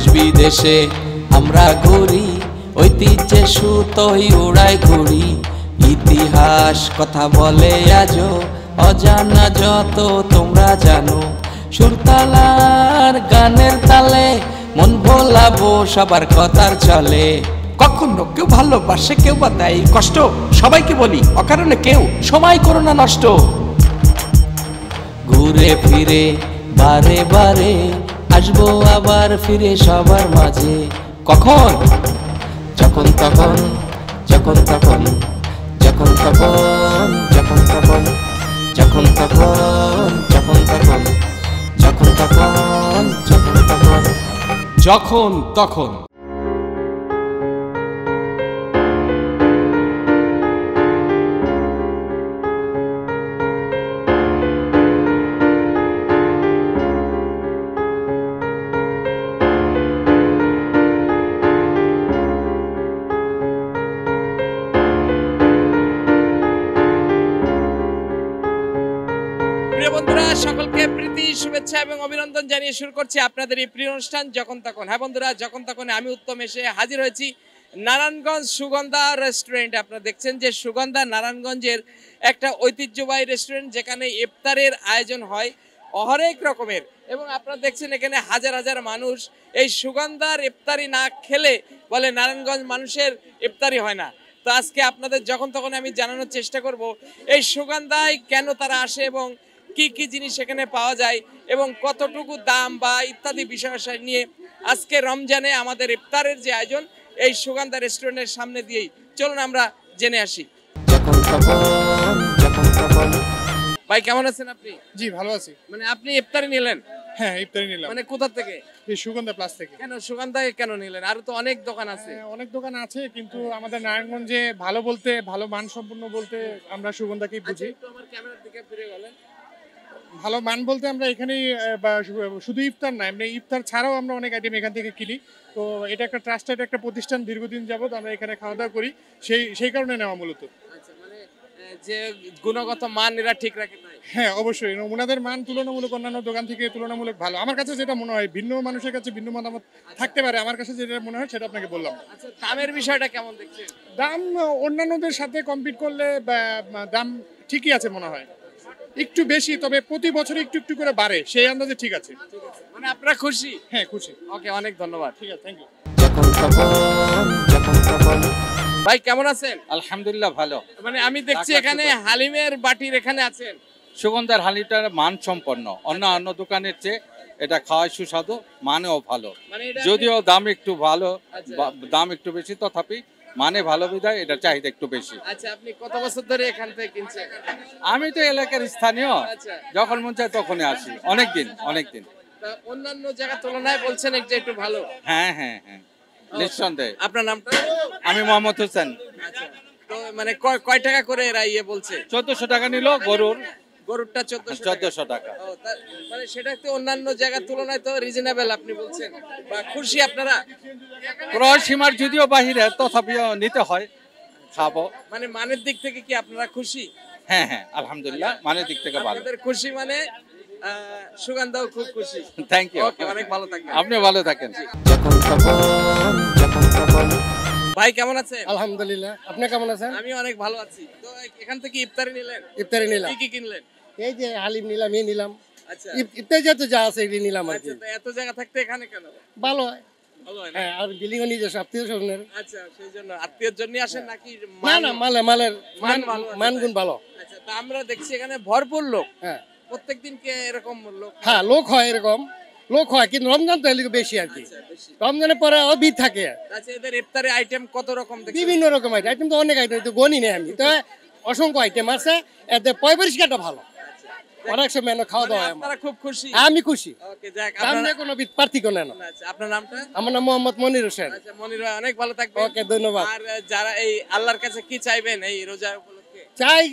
দেশ বিদেশে আমরা ঘুরি, ঐতিহ্যে সুতোই উড়াই ঘুরি। ইতিহাস কথা বলে আজও অজানা যত তোমরা জানো। সুরতালার গানের তালে মন ভোলাবো সবার কথার চলে। কখনো কেউ ভালোবাসে, কেউ বা দেয় কষ্ট, সবাইকে বলি অকারণে কেউ সময় করো না নষ্ট। ঘুরে ফিরে বারে বারে আসবো আবার ফিরে সবার মাঝে। কখন? যখন তখন, যখন তখন, যখন তখন, যখন তখন, যখন তখন, যখন তখন, যখন তখন, যখন তখন, যখন তখন। প্রিয় বন্ধুরা, সকলকে প্রীতি শুভেচ্ছা এবং অভিনন্দন জানিয়ে শুরু করছি আপনাদের এই প্রিয় অনুষ্ঠান যখন তখন। হ্যাঁ বন্ধুরা, যখন তখন আমি উত্তম এসে হাজির হয়েছি নারায়ণগঞ্জ সুগন্ধা রেস্টুরেন্ট। আপনারা দেখছেন যে সুগন্ধা নারায়ণগঞ্জের একটা ঐতিহ্যবাহী রেস্টুরেন্ট, যেখানে ইফতারের আয়োজন হয় হরেক রকমের। এবং আপনারা দেখছেন এখানে হাজার হাজার মানুষ এই সুগন্ধার ইফতারি না খেলে বলে নারায়ণগঞ্জ মানুষের ইফতারি হয় না। তো আজকে আপনাদের যখন তখন আমি জানানোর চেষ্টা করব এই সুগন্ধায় কেন তারা আসে এবং কি কি জিনিস এখানে পাওয়া যায় এবং কতটুকু দাম বা ইত্যাদি বিষয় নিয়ে আজকে রমজানে আমাদের ইফতারের যে আয়োজন এই সুগন্ধা রেস্টুরেন্টের সামনে দিয়েই চলুন আমরা জেনে আসি। ভাই কেমন আছেন আপনি? জি ভালো আছি। মানে আপনি ইফতারি নিলেন? হ্যাঁ ইফতারি নিলাম। মানে কোথা থেকে? এই সুগন্ধা প্লাস থেকে। কেন সুগন্ধায় কেন নিলেন? আরো তো অনেক দোকান আছে। অনেক দোকান আছে, কিন্তু আমাদের নারায়ণগঞ্জে ভালো বলতে, ভালো মানসম্পন্ন বলতে আমরা সুগন্ধাকেই বুঝি। একটু আমার ক্যামেরার দিকে ফিরে গেলেন। ভালো মান বলতে আমরা এখানেই শুধু ইফতার না, এমনি ইফতার ছাড়াও আমরা অনেক আইটেম এখান থেকে কিনি। তো এটা একটা ট্রাস্টেড একটা প্রতিষ্ঠান, দীর্ঘদিন যাবত আমরা এখানে খাওয়া দাওয়া করি, সেই কারণে নেওয়া মূলত। আচ্ছা, মানে যে গুণগত মান এরা ঠিক রাখে না? হ্যাঁ অবশ্যই, ওনাদের মান তুলনামূলক অন্যান্য দোকান থেকে তুলনামূলক ভালো। আমার কাছে যেটা মনে হয়, ভিন্ন মানুষের কাছে ভিন্ন মতামত থাকতে পারে, আমার কাছে যেটা মনে হয় সেটা আপনাকে বললাম। আচ্ছা, দামের বিষয়টা কেমন দেখছেন? দাম অন্যান্যদের সাথে কম্পিট করলে দাম ঠিকই আছে মনে হয়, একটু বেশি, তবে প্রতি বছর একটু একটু করে বাড়ে, সেই আন্দাজে ঠিক আছে। মানে আপনারা খুশি? হ্যাঁ খুশি। ওকে, অনেক ধন্যবাদ। ঠিক আছে, থ্যাংক ইউ। ভাই কেমন আছেন? আলহামদুলিল্লাহ ভালো। মানে আমি দেখছি এখানে হালিমের বাটির এখানে আছেন। সুগন্ধার হালিটার মান সম্পন্ন, অন্য দোকানের চেয়ে এটা খাওয়ায় সুস্বাদু, মানেও ভালো। মানে এটা যদিও দাম একটু ভালো, আচ্ছা। দাম একটু বেশি, তথাপি মানে ভালো বিধায় এটা চাহিদা একটু বেশি। আচ্ছা, আপনি কত বছর ধরে এখান থেকে কিনছেন? আমি তো এলাকার স্থানীয়, আচ্ছা। যখন মন চায় তখনই আসি, অনেকদিন। তা অন্যান্য জায়গার তুলনায় বলছেন যে একটু ভালো? হ্যাঁ, নিঃসন্দেহে। আপনার নামটা? আমি মোহাম্মদ হোসেন। আচ্ছা, তো মানে কয় টাকা করে এরা বলছে? 1400 টাকা নিল গরুরটা 1400 টাকা। মানে সেটা তো অন্যান্য জায়গার তুলনায় তো রিজনেবল আপনি বলছেন, বা খুশি আপনারা? ক্রয় সীমার যদিও বাহিরে, তথাপিও নিতে হয়, খাবো। মানে মানের দিক থেকে কি আপনারা খুশি? হ্যাঁ আলহামদুলিল্লাহ, মানের দিক থেকে ভালো। আপনাদের খুশি মানে সুগন্ধাও খুব খুশি। Thank you. ওকে, অনেক ভালো থাকবেন। আপনি ভালো থাকেন। ভাই কেমন আছেন? আলহামদুলিল্লাহ, আপনি কেমন আছেন? আমি অনেক ভালো আছি। তো এখান থেকে ইফতারি নিলেন? ইফতারি নিলাম। কি কিনলেন? এই যে হালিম নিলাম, নিলাম। আচ্ছা, ইফতারি যা আছে এগুলি নিলাম আর কি। আচ্ছা, তো এত জায়গা থাকতে এখানে কেন? ভালো হয়। ভালো হয় না? হ্যাঁ, আর বিল্ডিংও নিজস্ব, আত্মীয় স্বজনের। আচ্ছা, সেই জন্য আত্মীয়র জন্য আসেন নাকি? না, মালের মান ভালো আছে, মানগুণ ভালো। আচ্ছা, তা আমরা দেখছি এখানে ভরপুর লোক। হ্যাঁ প্রত্যেকদিন কি এরকম লোক? হ্যাঁ, লোক হয়, এরকম লোক হয়, কিন্তু রমজান তো এদিকে বেশি আর কি। আচ্ছা, বেশি। রমজানের পরে ভিড় থাকে। আচ্ছা, এদের ইফতারি আইটেম কত রকম দেখছেন? বিভিন্ন রকম আইটেম তো অনেক আইটেম, তো গণি নেই আমি, তো অসংখ্য আইটেম আছে। এতে পরিষ্কারটা ভালো, অনেক সময় খাওয়া দাওয়া হয়। আপনারা খুব খুশি? আমি খুশি। ওকে, যাক। দাম নিয়ে কোনো পার্থক্য নেই। আচ্ছা, আপনার নামটা? আমার নাম মোহাম্মদ মনির হোসেন। আচ্ছা, মনির ভাই অনেক ভালো থাকবেন। ওকে, ধন্যবাদ। আর যারা এই আল্লাহর কাছে কি চাইবেন এই রোজা উপলক্ষে? চাই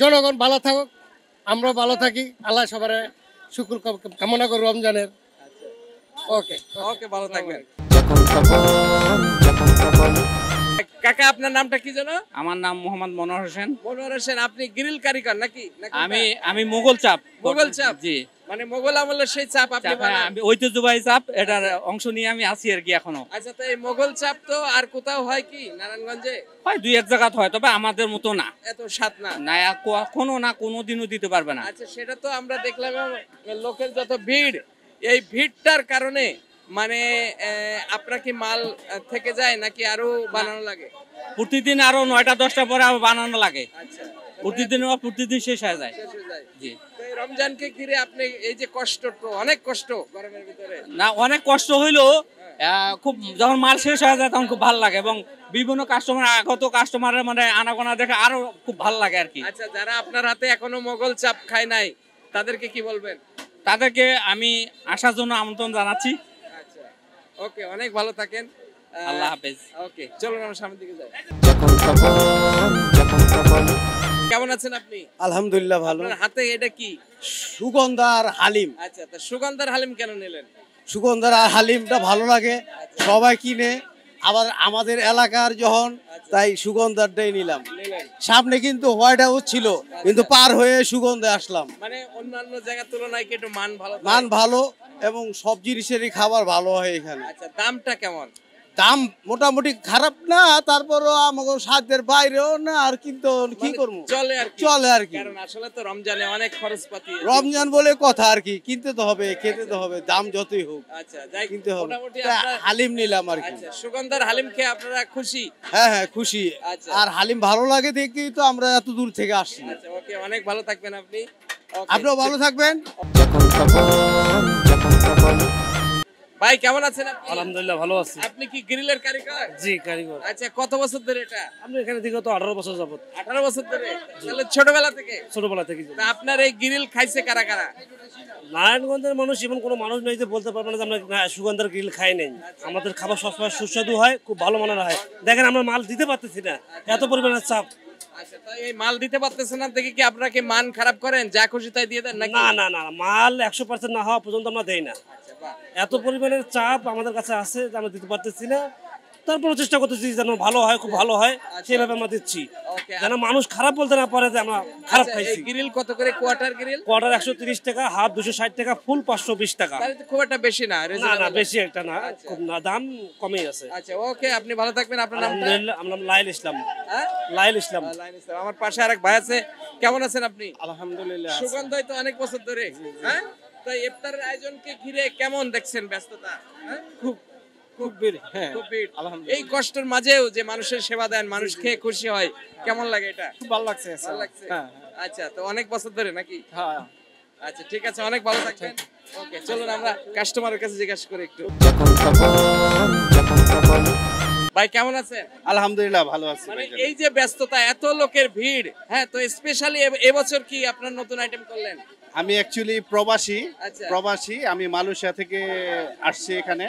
জনগণ ভালো থাকুক, আমরা ভালো থাকি, আল্লাহ সবার শুকর কামনা করি রমজানের। ওকে ওকে, ভালো থাকবেন। কাকা, আপনার নামটা কি জানো? আমার নাম মোহাম্মদ মনোহর হোসেন। মনোহর হোসেন, আপনি গ্রিল কারিগর নাকি? আমি মুঘল চাপ। মুঘল চাপ? জি। মানে মোগল আমলের সেই চাপ আপনি চাপ, হ্যাঁ, বানান? আমি ঐতিহ্যবাহী চাপ এটার অংশ নিয়ে আমি আছি আর কি এখনো। আচ্ছা, তো এই মোগল চাপ তো আর কোথাও হয় কি নারায়ণগঞ্জে? হয় দুই এক জায়গা হয়, তবে আমাদের মতো না। এত স্বাদ না। না, কখনো না কোনোদিনও দিতে পারবে না। আচ্ছা, সেটা তো আমরা দেখলাম, লোকের যত ভিড়, এই ভিড়টার কারণে মানে আপনার কি মাল থেকে যায় নাকি আরো বানানো লাগে? প্রতিদিন আরো 9টা 10টা পরে আবার বানানো লাগে। আচ্ছা, প্রতিদিন শেষ হয়ে যায়। শেষ হয়ে যায়। জি। তো এই রমজানকে ঘিরে আপনি এই যে কষ্ট, তো অনেক কষ্ট গরমের ভিতরে। না, অনেক কষ্ট হইলো, খুব যখন মাল শেষ হয়ে যায় তখন খুব ভালো লাগে, এবং বিভিন্ন কাস্টমার, আগত কাস্টমারের মানে আনাগোনা দেখে আরো খুব ভালো লাগে আর কি। আচ্ছা, যারা আপনার হাতে এখনো মোগল চাপ খায় নাই তাদেরকে কি বলবেন? তাদেরকে আমি আসার জন্য আমন্ত্রণ জানাচ্ছি। আচ্ছা, ওকে, অনেক ভালো থাকেন। আল্লাহ হাফেজ। ওকে, চলুন আমরা সামনের দিকে যাই। কেমন আছেন আপনি? আলহামদুলিল্লাহ ভালো। আপনার হাতে এটা কি? সুগন্ধার হালিম। আচ্ছা, তা সুগন্ধার হালিম কেন নিলেন? সুগন্ধার হালিমটা ভালো লাগে, সবাই কিনে, আবার আমাদের এলাকার যখন, তাই সুগন্ধারটাই নিলাম। নিলেন সামনে কিন্তু হোয়াইট হাউস ছিল, কিন্তু পার হয়ে সুগন্ধে আসলাম। মানে অন্যান্য জায়গার তুলনায় কি একটু মান ভালো? মান ভালো এবং সব জিনিসেরই খাবার ভালো হয় এখানে। আচ্ছা, দামটা কেমন? দাম মোটামুটি খারাপ না, তারপরও আমাকে সাধ্যের বাইরেও না, আর কিন্তু কি মানে করবো, চলে আর কি। চলে আর কি। কারণ আসলে তো রমজানে অনেক খরচপাতি। রমজান বলে কথা আর কি, কিনতে তো হবে, খেতে তো হবে, দাম যতই হোক আচ্ছা, যাই কিনতে হবে। মোটামুটি তা আপনার- হালিম নিলাম আর কি। আচ্ছা, সুগন্ধার হালিম খেয়ে আপনারা খুশি? হ্যাঁ হ্যাঁ খুশি। আচ্ছা। আর হালিম ভালো লাগে দেখেই তো আমরা এত দূর থেকে আসছি। আচ্ছা, ওকে, অনেক ভালো থাকবেন আপনি। Okay. আপনিও ভালো থাকবেন। ভাই, কেমন আছেন আপনি? আলহামদুলিল্লাহ ভালো আছি। আপনি কি গ্রিলের কারিগর? জি, কারিগর। আচ্ছা, কত বছর ধরে এটা? আমরা এখানে বিগত 18 বছর যাবত, 18 বছর ধরে? তাহলে ছোটবেলা থেকে? ছোটবেলা থেকে। তা আপনার এই গ্রিল খাইছে কারা কারা? নারায়ণগঞ্জের মানুষ এমন কোনো মানুষ নেই যে বলতে পারবে না যে আমরা সুগন্ধার গ্রিল খাই নাই। আমাদের খাবার সবসময় সুস্বাদু হয়, খুব ভালো মানের হয়। দেখেন আমরা মাল দিতে পারতেছি না, এত পরিমাণের চাপ। আচ্ছা, তো এই মাল দিতে পারতেছেন না দেখে কি আপনারা কি মান খারাপ করেন, যা খুশি তাই দিয়ে দেন নাকি? না না না, মাল 100% না হওয়া পর্যন্ত আমরা দেই না। আচ্ছা, বাহ। এত পরিমাণের চাপ আমাদের কাছে আছে যে আমরা দিতে পারতেছি না। তারপরে চেষ্টা করতেছি যেন ভালো হয়, খুব ভালো হয়, সেভাবে আমরা দিচ্ছি, ওকে। যেন মানুষ খারাপ বলতে না পারে যে আমরা খারাপ আচ্ছা, এই খাইছি। গ্রিল কত করে কোয়ার্টার গ্রিল? কোয়ার্টার 130 টাকা, হাফ 260 টাকা, ফুল 520 টাকা। তাহলে তো খুব একটা বেশি না, না না, reasonable। বেশি একটা না, আচ্ছা। খুব না, দাম কমই আছে। আচ্ছা, ওকে, আপনি ভালো থাকবেন। আপনার নামটা? আলহামদুলিল্লাহ, আমার নাম লাইল ইসলাম। হ্যাঁ? লাইল ইসলাম। লাইন ইসলাম। আমার পাশে আরেক ভাই আছে। কেমন আছেন আপনি? আলহামদুলিল্লাহ। সুগন্ধায় তো অনেক বছর ধরে, হ্যাঁ? তো ইফতারের আয়োজনকে ঘিরে কেমন দেখছেন ব্যস্ততা? হ্যাঁ? খুব ভিড়। হ্যাঁ খুব ভিড়। আলহামদুলিল্লাহ। এই কষ্টের মাঝেও যে মানুষের সেবা দেন, মানুষ খেয়ে খুশি হয়, কেমন লাগে এটা? খুব ভালো লাগছে। ভালো লাগছে? হ্যাঁ আচ্ছা, তো অনেক বছর ধরে নাকি? হ্যাঁ। আচ্ছা, ঠিক আছে, অনেক ভালো থাকবেন। ওকে, চলুন আমরা কাস্টমারের কাছে জিজ্ঞাসা করি একটু। ভাই, কেমন আছেন? আলহামদুলিল্লাহ ভালো আছি। মানে এই যে ব্যস্ততা, এত লোকের ভিড়, হ্যাঁ, তো স্পেশালি এবছর কি আপনার নতুন আইটেম করলেন? আমি অ্যাকচুয়ালি প্রবাসী। আচ্ছা। আমি মালয়েশিয়া থেকে আসছি এখানে,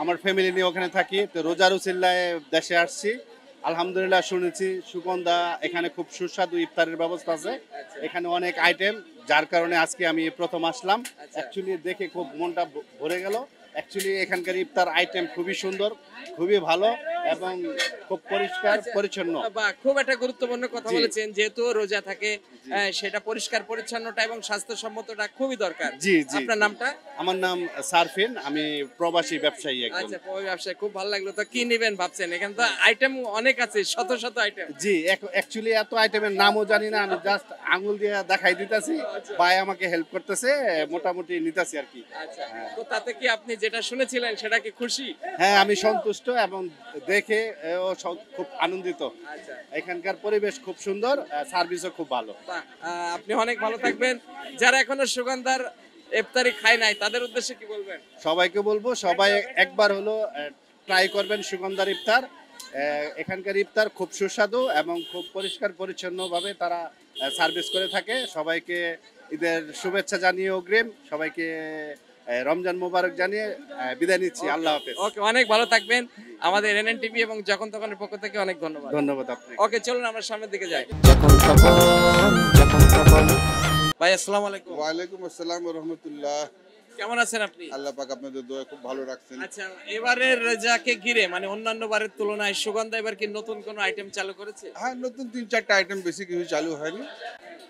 আমার ফ্যামিলি নিয়ে ওখানে থাকি। তো রোজার উসিল্লায় দেশে আসছি। আলহামদুলিল্লাহ, শুনেছি সুগন্ধা এখানে খুব সুস্বাদু ইফতারের ব্যবস্থা আছে, এখানে অনেক আইটেম, যার কারণে আজকে আমি প্রথম আসলাম। অ্যাকচুয়ালি দেখে খুব মনটা ভরে গেল। অ্যাকচুয়ালি এখানকার ইফতার আইটেম খুবই সুন্দর, খুবই ভালো এবং খুব পরিষ্কার পরিচ্ছন্ন। বা খুব একটা গুরুত্বপূর্ণ কথা জি। বলেছেন, যেহেতু রোজা থাকে, সেটা পরিষ্কার পরিচ্ছন্নতা এবং স্বাস্থ্যসম্মতটা খুবই দরকার। জি জি। আপনার নামটা? আমার নাম সারফিন, আমি প্রবাসী ব্যবসায়ী একজন। আচ্ছা, ওই ব্যবসায় খুব ভালো লাগলো। তো কি নেবেন ভাবছেন? এখানে তো আইটেম অনেক আছে, শত শত আইটেম। জি, অ্যাকচুয়ালি এত আইটেমের নামও জানি না, আমি জাস্ট আঙুল দিয়ে দেখাই দিতেছি, ভাই আমাকে হেল্প করতেছে, মোটামুটি নিতেছি আর কি। আচ্ছা, তো তাতে কি আপনি যেটা শুনেছিলেন সেটা কি খুশি? হ্যাঁ, আমি সন্তুষ্ট এবং দেখে খুব আনন্দিত। আচ্ছা, এখানকার পরিবেশ খুব সুন্দর, সার্ভিসও খুব ভালো। বাহ, আপনি অনেক ভালো থাকবেন। যারা এখনো সুগন্ধার ইফতারি খায় নাই তাদের উদ্দেশ্যে কি বলবেন? সবাইকে বলবো, সবাই একবার হলো ট্রাই করবেন সুগন্ধার ইফতার। এখানকার ইফতার খুব সুস্বাদু এবং খুব পরিষ্কার পরিচ্ছন্নভাবে তারা সার্ভিস করে থাকে। সবাইকে ঈদের শুভেচ্ছা জানিয়ে অগ্রিম সবাইকে রমজান মোবারক জানিয়ে বিদায় নিচ্ছি। আল্লাহ হাফেজ। ওকে, অনেক ভালো থাকবেন। আমাদের এনএনটিভি এবং যখন তখনের পক্ষ থেকে অনেক ধন্যবাদ। ধন্যবাদ আপনাকে। ওকে, চলুন আমরা সামনের দিকে যাই। ভাই, আসসালামু আলাইকুম। ওয়ালাইকুম আসসালাম ওয়া রাহমাতুল্লাহ। কেমন আছেন আপনি? আল্লাহ পাক আপনাদের দোয়া খুব ভালো রাখছেন। আচ্ছা, এবারের রোজাকে ঘিরে মানে অন্যান্য বারের তুলনায় সুগন্ধা এবার কি নতুন কোনো আইটেম চালু করেছে? হ্যাঁ, নতুন 3-4টা আইটেম, বেশি কিছু চালু হয়নি।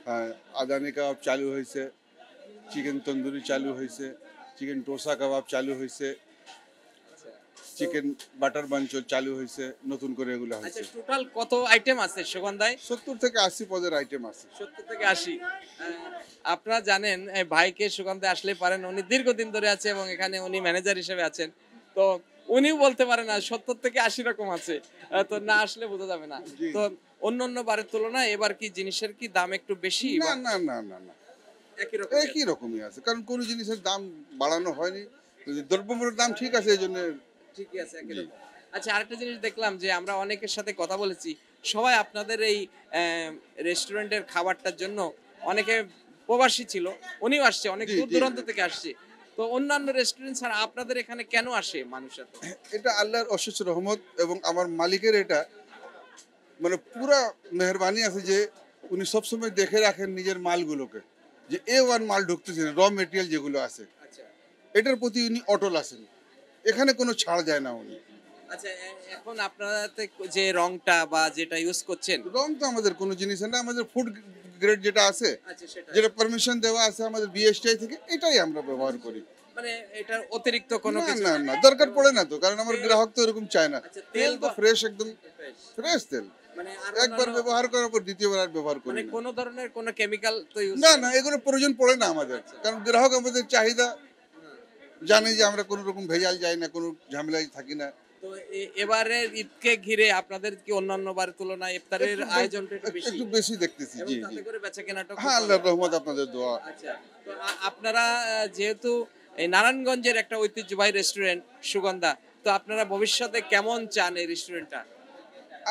হ্যাঁ, আদানি কাবাব চালু হয়েছে, চিকেন তন্দুরি চালু হয়েছে, চিকেন ডোসা কাবাব চালু হয়েছে, চিকেন বাটার বাঞ্চল চালু হয়েছে, নতুন করে এগুলো আচ্ছা, হয়েছে। টোটাল কত আইটেম আছে সুগন্ধায়? 70 থেকে 80 পদের আইটেম আছে। 70 থেকে 80। আপনারা জানেন এই ভাইকে সুগন্ধে আসলে পারেন, উনি দীর্ঘদিন ধরে আছে এবং এখানে উনি ম্যানেজার হিসেবে আছেন। তো উনিও বলতে পারে না 70 থেকে 80 রকম আছে, তো না আসলে বোঝা যাবে না। তো অন্য বারের তুলনায় এবার কি জিনিসের কি দাম একটু বেশি? না না না না না, একই রকম? একই রকমই আছে, কারণ কোনো জিনিসের দাম বাড়ানো হয়নি, দ্রব্যমূল্যের দাম ঠিক আছে, এই জন্য ঠিকই আছে, একই রকম। আচ্ছা, আরেকটা জিনিস দেখলাম যে আমরা অনেকের সাথে কথা বলেছি, সবাই আপনাদের এই রেস্টুরেন্টের খাবারটার জন্য, অনেকে প্রবাসী ছিল, উনিও আসছে, অনেক দূর দূরান্ত থেকে আসছে। তো অন্যান্য রেস্টুরেন্ট ছাড়া আপনাদের এখানে কেন আসে মানুষ এত? এটা আল্লাহর অশেষ রহমত এবং আমার মালিকের এটা মানে পুরা মেহরবানি আছে যে উনি সবসময় দেখে রাখেন নিজের মালগুলোকে, যে A1 মাল ঢুকতেছে, র মেটেরিয়াল যেগুলো আছে আচ্ছা এটার প্রতি উনি অটল আছেন, এখানে কোনো ছাড় যায় না উনি। আচ্ছা, এখন আপনারা যে রংটা বা যেটা ইউজ করছেন, রং তো আমাদের কোনো জিনিস না, আমাদের ফুড গ্রেড যেটা আছে, আচ্ছা সেটা যেটা পারমিশন দেওয়া আছে আমাদের বিএসটিআই থেকে, এটাই আমরা ব্যবহার করি। মানে এটার অতিরিক্ত কোনো না কিছু? না না, দরকার পড়ে না তো, কারণ আমার গ্রাহক তো এরকম চায় না। আচ্ছা, তেল তো ফ্রেশ, একদম ফ্রেশ তেল, মানে আর একবার অন্যান্য- ব্যবহার করার পর দ্বিতীয়বার আর ব্যবহার করি মানে না। কোনো ধরনের কোনো কেমিক্যাল তো ইউজ? না না, এগুলো প্রয়োজন পড়ে না আমাদের, কারণ গ্রাহক আমাদের চাহিদা জানে যে আমরা কোনো রকম ভেজাল যাই না, কোনো ঝামেলায় থাকি না। তো এবারের ঈদকে ঘিরে আপনাদের কি অন্যান্য বারের তুলনায় ইফতারের আয়োজনটা একটু বেশি? একটু বেশি দেখতেছি, এবং জি জি। তাতে করে বেচা কেনাটা হ্যাঁ, আল্লাহর রহমত, আপনাদের দোয়া। আচ্ছা, তো আপনারা যেহেতু এই নারায়ণগঞ্জের একটা ঐতিহ্যবাহী রেস্টুরেন্ট সুগন্ধা, তো আপনারা ভবিষ্যতে কেমন চান এই রেস্টুরেন্টটা?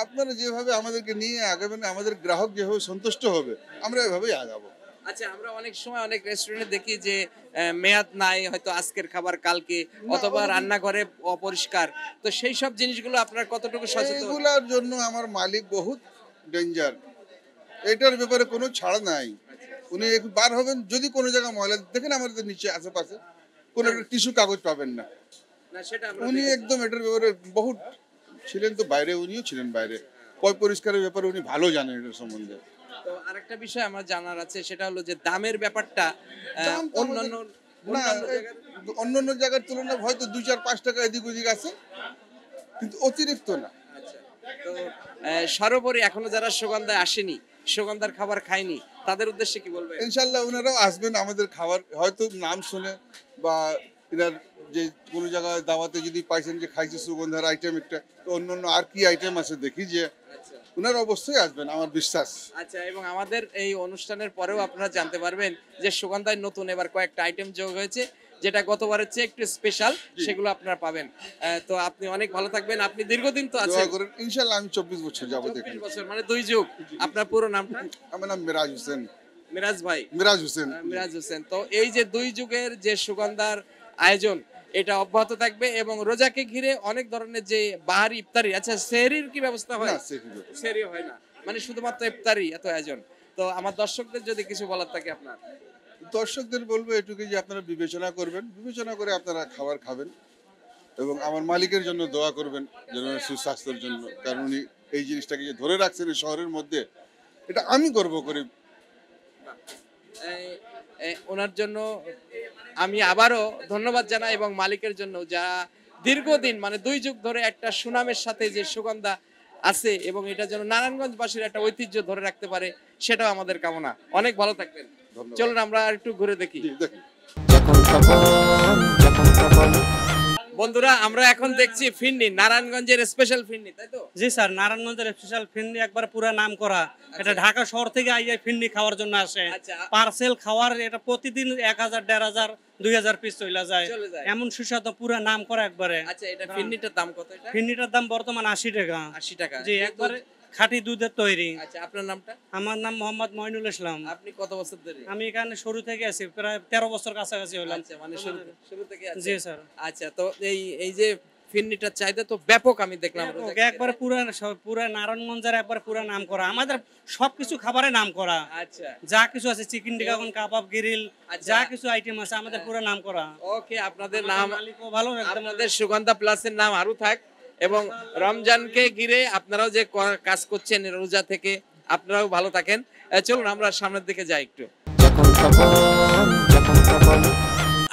আপনারা যেভাবে আমাদেরকে নিয়ে আগাবেন, আমাদের গ্রাহক যেভাবে সন্তুষ্ট হবে, আমরা এভাবেই আগাবো। আচ্ছা, আমরা অনেক সময় অনেক রেস্টুরেন্টে দেখি যে মেয়াদ নাই, হয়তো আজকের খাবার কালকে, অথবা রান্নাঘরে অপরিষ্কার, তো সেই সব জিনিসগুলো আপনারা কতটুকু সচেতন? এগুলার জন্য আমার মালিক বহুত ডেঞ্জার, এটার ব্যাপারে কোনো ছাড় নাই। উনি বার হবেন, যদি কোনো জায়গায় ময়লা দেখেন আমাদের নিচে আশেপাশে কোনো একটা টিস্যু কাগজ পাবেন না। না, সেটা আমরা উনি দেখেছি। একদম এটার ব্যাপারে বহুত ছিলেন, তো বাইরে উনিও ছিলেন বাইরে, পরিষ্কারের ব্যাপারে উনি ভালো জানেন এটার সম্বন্ধে। তো আরেকটা বিষয় আমার জানার আছে, সেটা হলো যে দামের ব্যাপারটা দাম তো অন্যান্য না, অন্যান্য জায়গার অন্যান্য জায়গার তুলনায় হয়তো 2-4-5 টাকা এদিক ওদিক আছে, কিন্তু অতিরিক্ত না। আচ্ছা, তো সর্বোপরি এখনো যারা সুগন্ধায় আসেনি, সুগন্ধার খাবার খায়নি, তাদের উদ্দেশ্যে কি বলবেন? ইনশাল্লাহ ওনারাও আসবেন আমাদের খাবার, হয়তো নাম শুনে বা এনার যে কোনো জায়গায় দাওয়াতে যদি পাইছেন যে খাইছে সুগন্ধার আইটেম একটা, তো অন্য আর কি আইটেম আছে দেখি, যে আচ্ছা ওনারা অবশ্যই আসবেন, আমার বিশ্বাস। আচ্ছা, এবং আমাদের এই অনুষ্ঠানের পরেও আপনারা জানতে পারবেন যে সুগন্ধায় নতুন এবার কয়েকটা আইটেম যোগ হয়েছে, যেটা গতবারের চেয়ে একটু স্পেশাল, সেগুলো আপনারা পাবেন। তো আপনি অনেক ভালো থাকবেন, আপনি দীর্ঘদিন তো আছেন। দোয়া করেন, ইনশাল্লাহ আমি 24 বছর যাবত 24 এখানে। বছর, মানে 2 যুগ। আপনার পুরো নামটা? আমার নাম মিরাজ হোসেন। মিরাজ ভাই? মিরাজ হোসেন। মিরাজ হোসেন। তো এই যে 2 যুগের যে সুগন্ধার আয়োজন, এটা অব্যাহত থাকবে এবং রোজাকে ঘিরে অনেক ধরনের যে বাহারি ইফতারি, আচ্ছা সেহরির কি ব্যবস্থা হয়? না, সেহরি। সেহরি হয় না, মানে শুধুমাত্র ইফতারি, এত আয়োজন। তো আমার দর্শকদের যদি কিছু বলার থাকে আপনার? দর্শকদের বলবো এটুকু যে আপনারা বিবেচনা করবেন, বিবেচনা করে আপনারা খাবার খাবেন এবং আমার মালিকের জন্য দোয়া করবেন, যেন সুস্বাস্থ্যের জন্য, কারণ উনি এই জিনিসটাকে যে ধরে রাখছেন এই শহরের মধ্যে, এটা আমি গর্ব করি। ওনার জন্য আমি আবারও ধন্যবাদ জানাই, এবং মালিকের জন্য, যারা দীর্ঘদিন মানে 2 যুগ ধরে একটা সুনামের সাথে যে সুগন্ধা আছে, এবং এটা যেন নারায়ণগঞ্জবাসীর একটা ঐতিহ্য ধরে রাখতে পারে, সেটাও আমাদের কামনা। অনেক ভালো থাকবেন। চলুন আমরা একটু ঘুরে দেখি। দেখুন, বন্ধুরা, আমরা এখন দেখছি ফিরনি, নারায়ণগঞ্জের স্পেশাল ফিরনি, তাই তো? জি স্যার, নারায়ণগঞ্জের স্পেশাল ফিন্নি একবার পুরা নাম করা। এটা ঢাকা শহর থেকে আইয়া ফিন্নি খাওয়ার জন্য আসে। আচ্ছা। পার্সেল খাওয়ার এটা প্রতিদিন 1000, 1500, 2000 পিস চলে যায়, চলে যায়। এমন সুস্বাদু পুরা নাম করা একবারে। আচ্ছা, এটা ফিরনিটার দাম কত? এটা ফিন্নিটার দাম বর্তমান 80 টাকা। 80 টাকা। জি, একবারে খাঁটি দুধের তৈরি। আচ্ছা, আপনার নামটা? আমার নাম মোহাম্মদ মইনুল ইসলাম। আপনি কত বছর ধরে? আমি এখানে শুরু থেকে আছি, প্রায় 13 বছর কাছাকাছি হলাম। আচ্ছা, মানে শুরু থেকে আছেন। জি স্যার। আচ্ছা, তো এই যে ফিরনিটার চাহিদা তো ব্যাপক, আমি দেখলাম। একবারে পুরা নারায়ণগঞ্জের একবারে পুরা নাম করা, আমাদের সবকিছু খাবারে নাম করা। আচ্ছা, যা কিছু আছে, চিকেন টিকা, কাবাব, গ্রিল, আচ্ছা। যা কিছু আইটেম আছে আমাদের পুরো নাম করা। ওকে, আপনাদের নাম, মালিকও ভালো একদম। আপনাদের সুগন্ধা প্লাসের নাম আরো থাক, এবং রমজানকে ঘিরে আপনারাও যে কাজ করছেন রোজা থেকে, আপনারাও ভালো থাকেন। চলুন আমরা সামনের দিকে যাই একটু।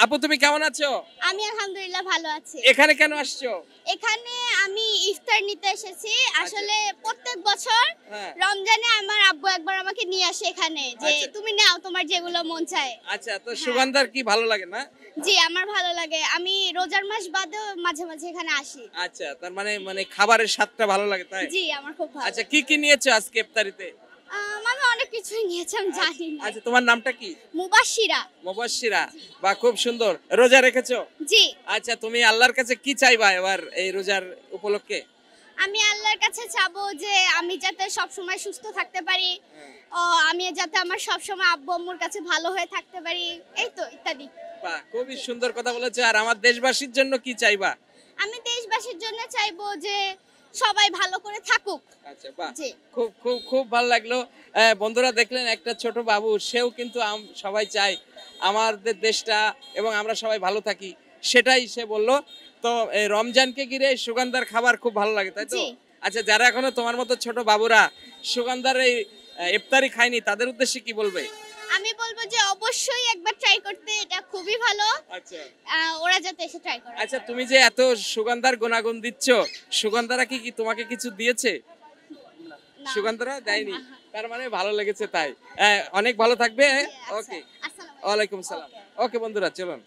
আপু তুমি কেমন আছো? আমি আলহামদুলিল্লাহ ভালো আছি। এখানে কেন আসছো? এখানে আমি ইফতার নিতে এসেছি। আসলে প্রত্যেক বছর হ্যাঁ। রমজানে আমার আব্বু একবার আমাকে নিয়ে আসে এখানে যে আচ্ছা। তুমি নাও তোমার যেগুলো মন চায়। আচ্ছা, তো সুগন্ধার কি ভালো লাগে না? জি আমার ভালো লাগে। আমি রোজার মাস বাদেও মাঝে মাঝে এখানে আসি। আচ্ছা, তার মানে খাবারের স্বাদটা ভালো লাগে তাই? জি আমার খুব ভালো। আচ্ছা, কি কি নিয়েছো আজকে ইফতারিতে? আমি অনেক কিছুই নিয়েছি আমি জানি না। আচ্ছা, তোমার নামটা কি? মুবাশশিরা। মুবাশশিরা। বা খুব সুন্দর। রোজা রেখেছো? জি। আচ্ছা, তুমি আল্লাহর কাছে কি চাইবা এবার এই রোজার উপলক্ষে? আমি আল্লাহর কাছে চাবো যে আমি যাতে সব সময় সুস্থ থাকতে পারি, আমি যাতে আমার সব সময় আব্বু আম্মুর কাছে ভালো হয়ে থাকতে পারি, এই তো ইত্যাদি। বাহ, খুবই সুন্দর কথা বলেছো। আর আমার দেশবাসীর জন্য কি চাইবা? আমি দেশবাসীর জন্য চাইবো যে সবাই ভালো করে থাকুক। আচ্ছা, বাহ, জি। খুব খুব খুব ভালো লাগলো। বন্ধুরা দেখলেন একটা ছোট বাবু, সেও কিন্তু সবাই চায় আমাদের দেশটা এবং আমরা সবাই ভালো থাকি, সেটাই সে বললো। তো এই রমজানকে ঘিরে সুগন্ধার খাবার খুব ভালো লাগে তাই তো? জি। আচ্ছা, যারা এখনো তোমার মতো ছোট বাবুরা সুগন্ধার এই ইফতারি খায়নি তাদের উদ্দেশ্যে কি বলবে? আমি বলবো যে অবশ্যই একবার ট্রাই করতে, এটা খুবই ভালো। আচ্ছা ওরা যাতে এসে ট্রাই করে। আচ্ছা, তুমি যে এত সুগন্ধার গুণাগুণ দিচ্ছ, সুগন্ধারা কি তোমাকে কিছু দিয়েছে? না। সুগন্ধারা দেয়নি, তার মানে ভালো লেগেছে তাই। অনেক ভালো থাকবে। ওকে, আসসালামু ওয়ালাইকুম সালাম। আলাইকুম। ওকে বন্ধুরা, চলুন।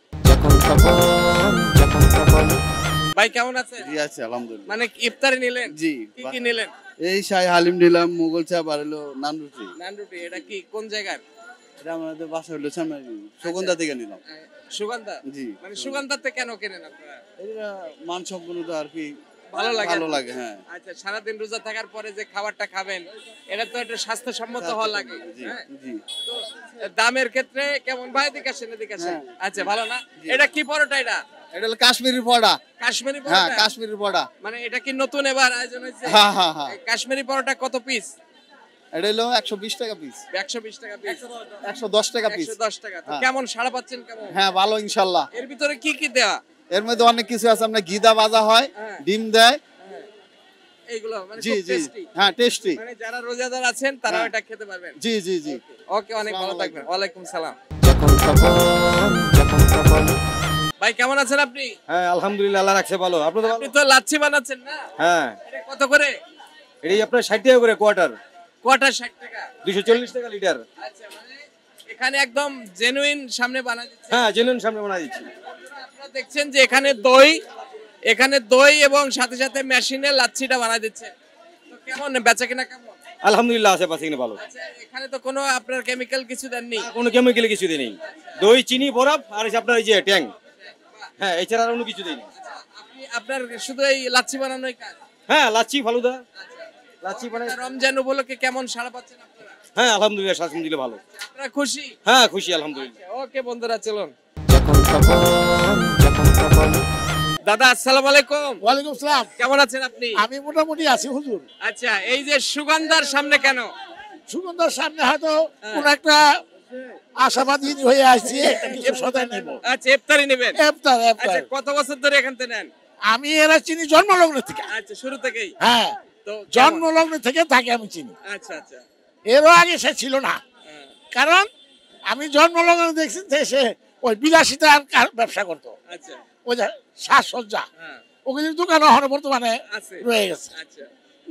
ভাই কেমন আছেন? জি আছে আলহামদুলিল্লাহ। মানে ইফতারি নিলেন? জি, কি কি নিলেন? এই শাহী হালিম নিলাম, মোগল চাপ আর হলো নান রুটি। নান রুটি। এটা কি কোন জায়গার? এটা আমাদের বাসা হলো সামনে সুগন্ধা থেকে নিলাম। সুগন্ধা? জি। মানে সুগন্ধাতে কেন কেনেন আপনারা? এটা মানসম্পন্নতা আর কি ভালো লাগে? ভালো লাগে, হ্যাঁ। আচ্ছা, সারাদিন রোজা থাকার পরে যে খাবারটা খাবেন, এটা তো একটু স্বাস্থ্যসম্মত হওয়া লাগে। জি হ্যাঁ? জি। তো দামের ক্ষেত্রে কেমন ভাই? এদিকে আসেন, এদিকে আসেন। হ্যাঁ। আচ্ছা, ভালো না? এটা কি পরোটা? এটা এটা হলো কাশ্মীরি পরোটা। কাশ্মীরি হ্যাঁ, পরোটা? কাশ্মীরি পরোটা। মানে এটা কি নতুন এবার আয়োজন হয়েছে? হ্যাঁ হ্যাঁ হ্যাঁ। এই কাশ্মীরি পরোটা কত পিস? এটা হলো 120 টাকা পিস। 120 টাকা পিস। 110 টাকা পিস। 110 টাকা। তো হ্যাঁ। কেমন সাড়া পাচ্ছেন কেমন? হ্যাঁ ভালো ইনশাআল্লাহ। এর ভিতরে কি কি দেয়া? এর মধ্যে অনেক কিছু আছে, আপনার ঘিদা ভাজা হয়, হ্যাঁ। ডিম দেয়। এইগুলো মানে জি খুব জি। টেস্টি। হ্যাঁ টেস্টি। মানে যারা রোজাদার আছেন তারা হ্যাঁ। এটা খেতে পারবেন। জি জি জি। ওকে, অনেক ভালো আসসালামু থাকবেন। ওয়ালাইকুম সালাম। ভাই কেমন আছেন আপনি? হ্যাঁ আলহামদুলিল্লাহ, আল্লাহ রাখছে ভালো। আপনি তো ভালো? আপনি তো লাচ্ছি বানাচ্ছেন না? হ্যাঁ, এটা কত করে? এটাই আপনার 60 টাকা করে কোয়ার্টার, কোয়াটা 60 টাকা। 240 টাকা লিটার। আচ্ছা, মানে এখানে একদম জেনুইন সামনে বানাই দিচ্ছে। হ্যাঁ জেনুইন সামনে বানাই দিচ্ছি। আপনারা দেখছেন যে এখানে দই এবং সাথে সাথে মেশিনে লাচ্ছিটা বানাই দিচ্ছে। তো কেমন বেচা কিনা কেমন? আলহামদুলিল্লাহ আছে পাশে ভালো। আচ্ছা, এখানে তো কোনো আপনার কেমিক্যাল কিছু দেননি? কোনো কেমিক্যাল কিছু দেয়নি। দই, চিনি, বরফ আর এই যে আপনার এই যে ট্যাং। হ্যাঁ, এছাড়া আর কোনো কিছু দেয়নি। আপনার শুধু এই লাচ্ছি বানানোই কাজ? হ্যাঁ, লাচ্ছি ফালুদা, লাচ্ছি বানাই। রমজান উপলক্ষে কেমন সাড়া পাচ্ছেন আপনারা? হ্যাঁ আলহামদুলিল্লাহ, আলহামদুলিল্লাহ ভালো। আপনারা খুশি? হ্যাঁ খুশি আলহামদুলিল্লাহ। ওকে বন্ধুরা, চলুন। দাদা আসসালামু আলাইকুম। ওয়ালাইকুম সালাম। কেমন আছেন আপনি? আমি মোটামুটি আছি হুজুর। আচ্ছা, এই যে সুগন্ধার সামনে কেন? সুগন্ধার সামনে হয়তো কোন একটা আশাবাদী হয়ে আসছি, একটা কিছু সদাই নেব। আচ্ছা, ইফতারি নেবেন? ইফতার আচ্ছা, কত বছর ধরে এখান থেকে নেন? আমি এরা চিনি জন্মলগ্ন থেকে। আচ্ছা, শুরু থেকেই? হ্যাঁ, তো জন্মলগ্ন থেকে তাকে আমি চিনি। আচ্ছা আচ্ছা। এরও আগে সে ছিল না, কারণ আমি জন্মলগ্ন দেখছি যে সে ওই বিলাসিতার ব্যবসা করতো। আচ্ছা। ওই যে সাজসজ্জা, ওগুলি দোকান এখন বর্তমানে রয়ে গেছে। আচ্ছা।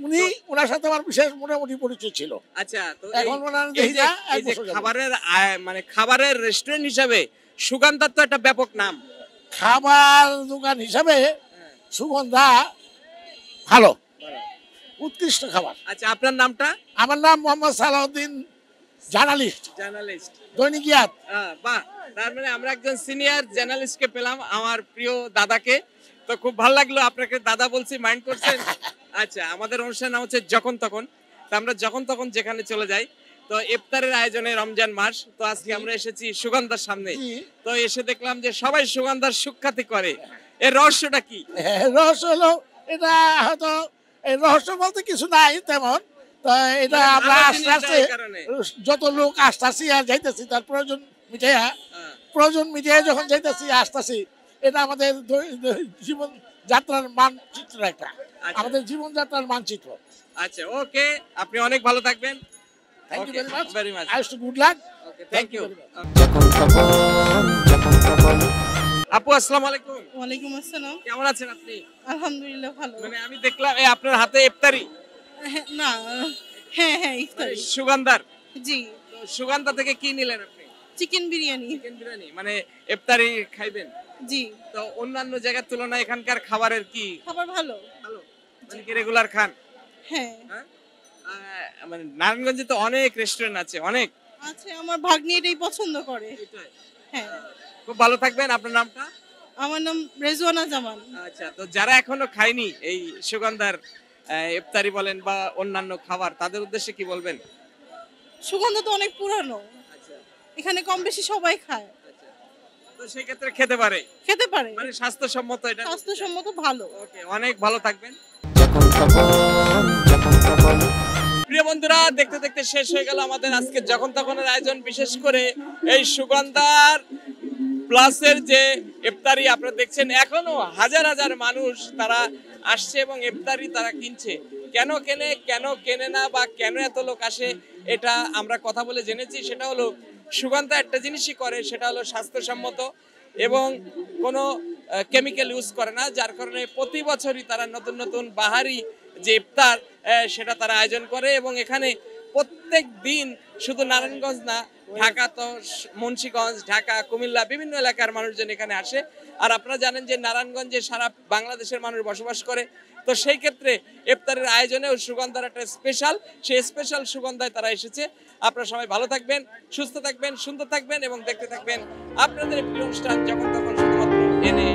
উনি ওনার সাথে আমার বিশেষ মোটামুটি পরিচয় ছিল। আচ্ছা, তো এখন ওনার দেখি না এক বছর যাবত। খাবারের মানে খাবারের রেস্টুরেন্ট হিসাবে সুগন্ধার তো একটা ব্যাপক নাম। খাবার দোকান হিসাবে সুগন্ধা ভালো, উৎকৃষ্ট খাবার। আচ্ছা, আপনার নামটা? আমার নাম মোহাম্মদ সালাউদ্দিন, জার্নালিস্ট, দৈনিক ইয়াত। বাহ, তার মানে আমরা একজন সিনিয়র জার্নালিস্টকে পেলাম, আমার প্রিয় দাদাকে। তো খুব ভালো লাগলো, আপনাকে দাদা বলছি, মাইন্ড করছেন? আচ্ছা, আমাদের অনুষ্ঠান নাম হচ্ছে যখন তখন। তো আমরা যখন তখন যেখানে চলে যাই। তো ইফতারের আয়োজনে রমজান মাস, তো আজকে আমরা এসেছি সুগন্ধার সামনে। তো এসে দেখলাম যে সবাই সুগন্ধার সুখ্যাতি করে। এর রহস্যটা কি? রহস্য হলো এটা, হয়তো এই রহস্য বলতে কিছু নাই তেমন। তো এটা আমরা আস্তে আস্তে যত লোক আসতেছি আর যাইতেছি, তার প্রয়োজন মিটাইয়া যখন যাইতেছি আসতেছি, এটা আমাদের জীবন যাত্রার মানচিত্র, একটা আমাদের জীবন যাত্রার মানচিত্র। আচ্ছা, ওকে, আপনি অনেক ভালো থাকবেন। Thank you very much very much. I wish good luck thank you আপু আসসালামু আলাইকুম। ওয়ালাইকুম আসসালাম। কেমন আছেন আপনি? আলহামদুলিল্লাহ ভালো। মানে আমি দেখলাম এই আপনার হাতে ইফতারি না হ্যাঁ ইফতারি সুগন্ধার। জি। তো সুগন্ধা থেকে কি নিলেন আপনি? চিকেন বিরিয়ানি। চিকেন বিরিয়ানি মানে ইফতারি খাইবেন? জি। তো অন্যান্য জায়গার তুলনায় এখানকার খাবারের কি খাবার ভালো? ভালো। মানে কি রেগুলার খান? হ্যাঁ। মানে নারায়ণগঞ্জে তো অনেক রেস্টুরেন্ট আছে, অনেক আচ্ছা, আমার ভাগ্নি এটাই পছন্দ করে। হ্যাঁ। খুব ভালো থাকবেন। আপনার নামটা? আমার নাম রেজওয়ানা জামান। আচ্ছা, তো যারা এখনো খায়নি এই সুগন্ধার ইফতারি বলেন বা অন্যান্য খাবার, তাদের উদ্দেশ্যে কি বলবেন? সুগন্ধা তো অনেক পুরানো, এখানে কম বেশি সবাই খায়, তো সেই ক্ষেত্রে খেতে পারে মানে স্বাস্থ্যসম্মত, এটা স্বাস্থ্যসম্মত ভালো। ওকে, অনেক ভালো থাকবেন। প্রিয় বন্ধুরা, দেখতে দেখতে শেষ হয়ে গেল আমাদের আজকে যখন তখনের আয়োজন। বিশেষ করে এই সুগন্ধার প্লাসের যে ইফতারি আপনারা দেখছেন, এখনো হাজার হাজার মানুষ তারা আসছে এবং ইফতারি তারা কিনছে। কেন কেনে না বা কেন এত লোক আসে, এটা আমরা কথা বলে জেনেছি। সেটা হলো সুগন্ধা একটা জিনিসই করে, সেটা হলো স্বাস্থ্যসম্মত এবং কোনো কেমিক্যাল ইউজ করে না, যার কারণে প্রতি বছরই তারা নতুন নতুন বাহারি যে ইফতার সেটা তারা আয়োজন করে। এবং এখানে প্রত্যেক দিন শুধু নারায়ণগঞ্জ না, ঢাকা তো মুন্সিগঞ্জ, ঢাকা, কুমিল্লা বিভিন্ন এলাকার মানুষজন এখানে আসে। আর আপনারা জানেন যে নারায়ণগঞ্জে সারা বাংলাদেশের মানুষ বসবাস করে, তো সেই ক্ষেত্রে ইফতারের আয়োজনেও সুগন্ধার একটা স্পেশাল, সেই স্পেশাল সুগন্ধায় তারা এসেছে। আপনারা সবাই ভালো থাকবেন, সুস্থ থাকবেন, সুন্দর থাকবেন এবং দেখতে থাকবেন আপনাদের প্রিয় অনুষ্ঠান যখন তখন শুধুমাত্র এনে